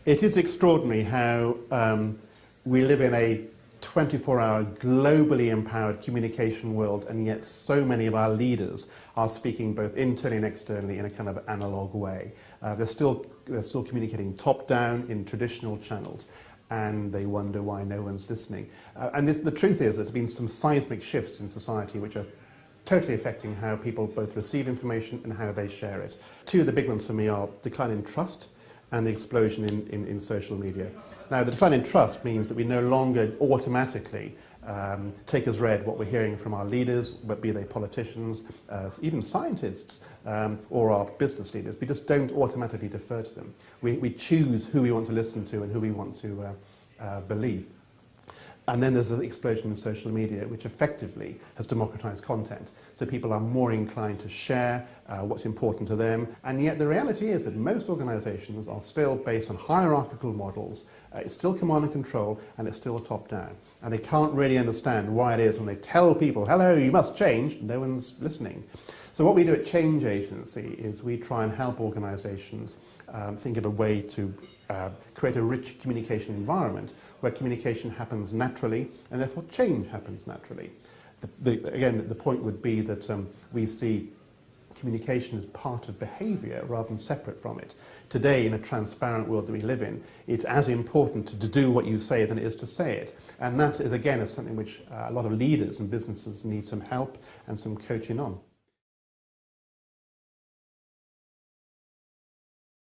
It is extraordinary how we live in a 24-hour, globally empowered communication world, and yet so many of our leaders are speaking both internally and externally in a kind of analog way. They're still communicating top-down in traditional channels, and they wonder why no one's listening. The truth is there's been some seismic shifts in society which are totally affecting how people both receive information and how they share it. Two of the big ones for me are decline in trust and the explosion in social media. Now, the decline in trust means that we no longer automatically take as read what we're hearing from our leaders, be they politicians, even scientists, or our business leaders. We just don't automatically defer to them. We choose who we want to listen to and who we want to believe. And then there's the explosion in social media, which effectively has democratized content. So people are more inclined to share what's important to them. And yet the reality is that most organizations are still based on hierarchical models. It's still command and control, and it's still top-down. And they can't really understand why it is when they tell people, hello, you must change, no one's listening. So what we do at Change Agency is we try and help organizations think of a way to create a rich communication environment where communication happens naturally and therefore change happens naturally. Again, the point would be that we see communication as part of behaviour rather than separate from it. Today, in a transparent world that we live in, it's as important to do what you say than it is to say it. And that is, again, is something which a lot of leaders and businesses need some help and some coaching on.